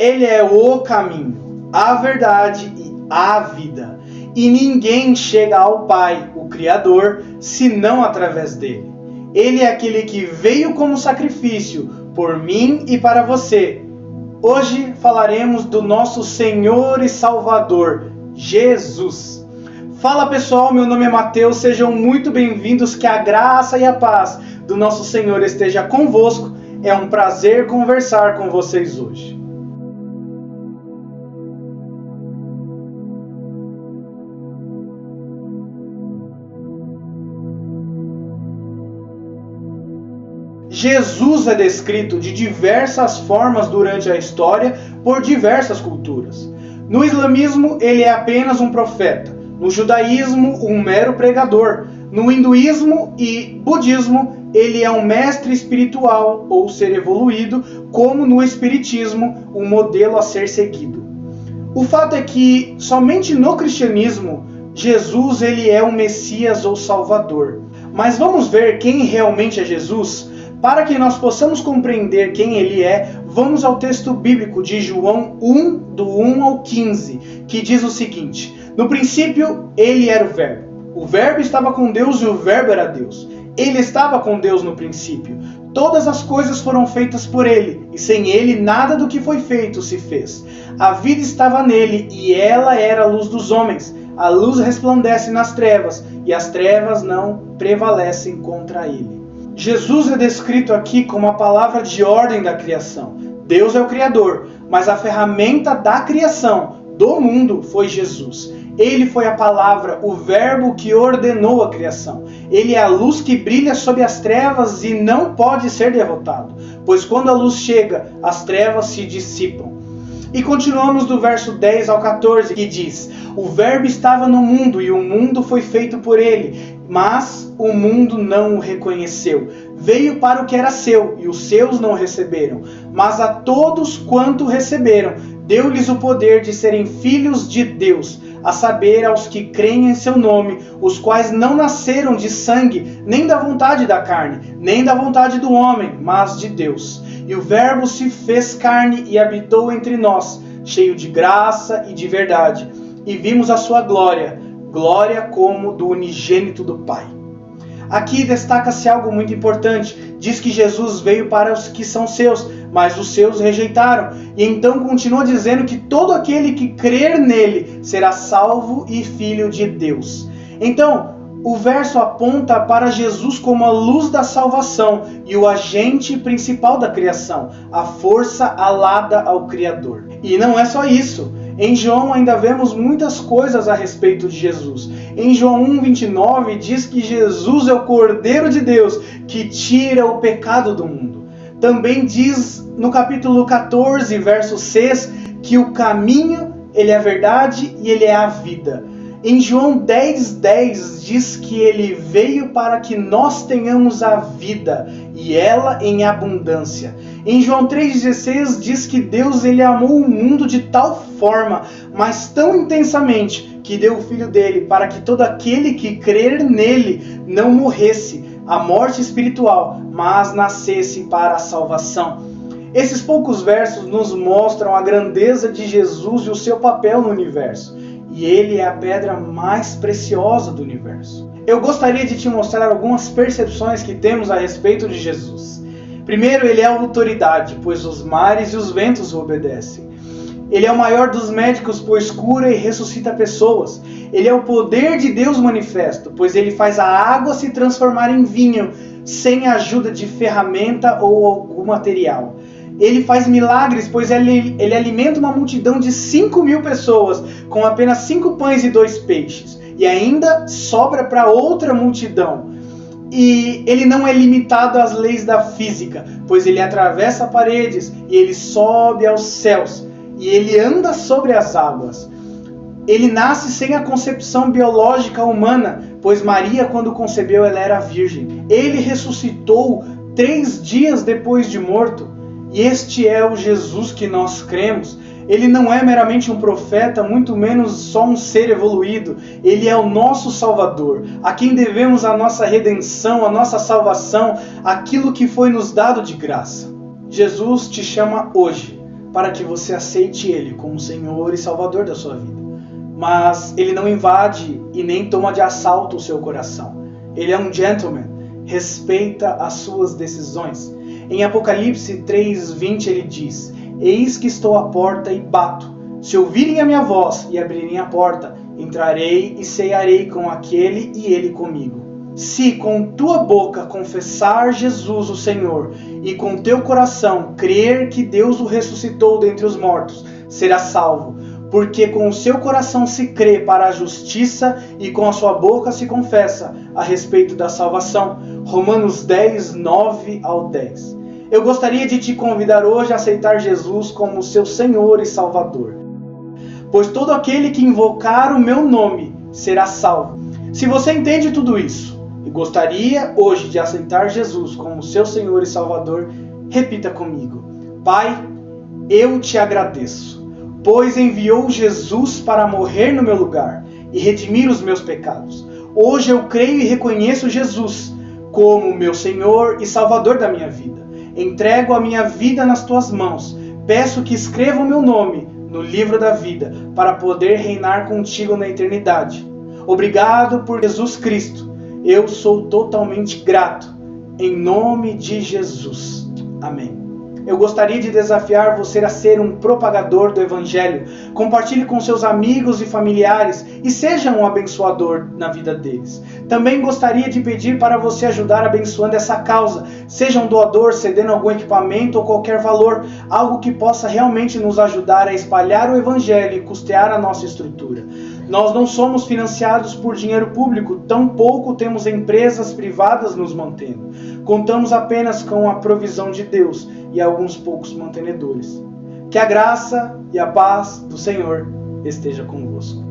Ele é o caminho, a verdade e a vida. E ninguém chega ao Pai, o Criador, senão através dele. Ele é aquele que veio como sacrifício por mim e para você. Hoje falaremos do nosso Senhor e Salvador, Jesus. Fala pessoal, meu nome é Mateus, sejam muito bem-vindos, que a graça e a paz do nosso Senhor esteja convosco. É um prazer conversar com vocês hoje. Jesus é descrito de diversas formas durante a história por diversas culturas. No islamismo, ele é apenas um profeta. No judaísmo, um mero pregador. No hinduísmo e budismo, ele é um mestre espiritual ou ser evoluído, como no espiritismo, um modelo a ser seguido. O fato é que somente no cristianismo, Jesus ele é o Messias ou Salvador. Mas vamos ver quem realmente é Jesus? Para que nós possamos compreender quem ele é, vamos ao texto bíblico de João 1, do 1 ao 15, que diz o seguinte: no princípio, ele era o Verbo. O Verbo estava com Deus e o Verbo era Deus. Ele estava com Deus no princípio. Todas as coisas foram feitas por ele, e sem ele nada do que foi feito se fez. A vida estava nele, e ela era a luz dos homens. A luz resplandece nas trevas, e as trevas não prevalecem contra ele. Jesus é descrito aqui como a palavra de ordem da criação. Deus é o Criador, mas a ferramenta da criação do mundo foi Jesus. Ele foi a palavra, o verbo que ordenou a criação. Ele é a luz que brilha sob as trevas e não pode ser derrotado, pois quando a luz chega, as trevas se dissipam. E continuamos do verso 10 ao 14, que diz: o verbo estava no mundo e o mundo foi feito por ele, mas o mundo não o reconheceu. Veio para o que era seu, e os seus não o receberam. Mas a todos quanto receberam, deu-lhes o poder de serem filhos de Deus, a saber, aos que creem em seu nome, os quais não nasceram de sangue, nem da vontade da carne, nem da vontade do homem, mas de Deus. E o Verbo se fez carne e habitou entre nós, cheio de graça e de verdade. E vimos a sua glória, glória como do unigênito do Pai. Aqui destaca-se algo muito importante. Diz que Jesus veio para os que são seus, mas os seus rejeitaram. E então continua dizendo que todo aquele que crer nele será salvo e filho de Deus. Então, o verso aponta para Jesus como a luz da salvação e o agente principal da criação, a força alada ao Criador. E não é só isso. Em João ainda vemos muitas coisas a respeito de Jesus. Em João 1,29 diz que Jesus é o Cordeiro de Deus que tira o pecado do mundo. Também diz no capítulo 14, verso 6, que o caminho, ele é a verdade e ele é a vida. Em João 10,10 diz que ele veio para que nós tenhamos a vida e ela em abundância. Em João 3,16 diz que Deus ele amou o mundo de tal forma, mas tão intensamente, que deu o Filho dele para que todo aquele que crer nele não morresse a morte espiritual, mas nascesse para a salvação. Esses poucos versos nos mostram a grandeza de Jesus e o seu papel no universo. E ele é a pedra mais preciosa do universo. Eu gostaria de te mostrar algumas percepções que temos a respeito de Jesus. Primeiro, ele é a autoridade, pois os mares e os ventos o obedecem. Ele é o maior dos médicos, pois cura e ressuscita pessoas. Ele é o poder de Deus manifesto, pois ele faz a água se transformar em vinho, sem a ajuda de ferramenta ou algum material. Ele faz milagres, pois ele alimenta uma multidão de 5.000 pessoas com apenas 5 pães e 2 peixes. E ainda sobra para outra multidão. E ele não é limitado às leis da física, pois ele atravessa paredes e ele sobe aos céus. E ele anda sobre as águas. Ele nasce sem a concepção biológica humana, pois Maria, quando concebeu, ela era virgem. Ele ressuscitou 3 dias depois de morto. E este é o Jesus que nós cremos. Ele não é meramente um profeta, muito menos só um ser evoluído. Ele é o nosso Salvador, a quem devemos a nossa redenção, a nossa salvação, aquilo que foi nos dado de graça. Jesus te chama hoje. para que você aceite Ele como Senhor e Salvador da sua vida. Mas Ele não invade e nem toma de assalto o seu coração. Ele é um gentleman, respeita as suas decisões. Em Apocalipse 3:20 ele diz: Eis que estou à porta e bato. Se ouvirem a minha voz e abrirem a porta, entrarei e cearei com aquele e ele comigo. Se com tua boca confessar Jesus o Senhor e com teu coração crer que Deus o ressuscitou dentre os mortos, serás salvo. Porque com o seu coração se crê para a justiça e com a sua boca se confessa a respeito da salvação. Romanos 10, 9 ao 10. Eu gostaria de te convidar hoje a aceitar Jesus como seu Senhor e Salvador. Pois todo aquele que invocar o meu nome será salvo. Se você entende tudo isso e gostaria hoje de aceitar Jesus como seu Senhor e Salvador, repita comigo: Pai, eu te agradeço, pois enviou Jesus para morrer no meu lugar e redimir os meus pecados. Hoje eu creio e reconheço Jesus como meu Senhor e Salvador da minha vida. Entrego a minha vida nas tuas mãos. Peço que escreva o meu nome no livro da vida para poder reinar contigo na eternidade. Obrigado por Jesus Cristo. Eu sou totalmente grato. Em nome de Jesus. Amém. Eu gostaria de desafiar você a ser um propagador do Evangelho. Compartilhe com seus amigos e familiares e seja um abençoador na vida deles. Também gostaria de pedir para você ajudar abençoando essa causa. Seja um doador, cedendo algum equipamento ou qualquer valor, algo que possa realmente nos ajudar a espalhar o Evangelho e custear a nossa estrutura. Nós não somos financiados por dinheiro público, tampouco temos empresas privadas nos mantendo. Contamos apenas com a provisão de Deus e alguns poucos mantenedores. Que a graça e a paz do Senhor esteja convosco.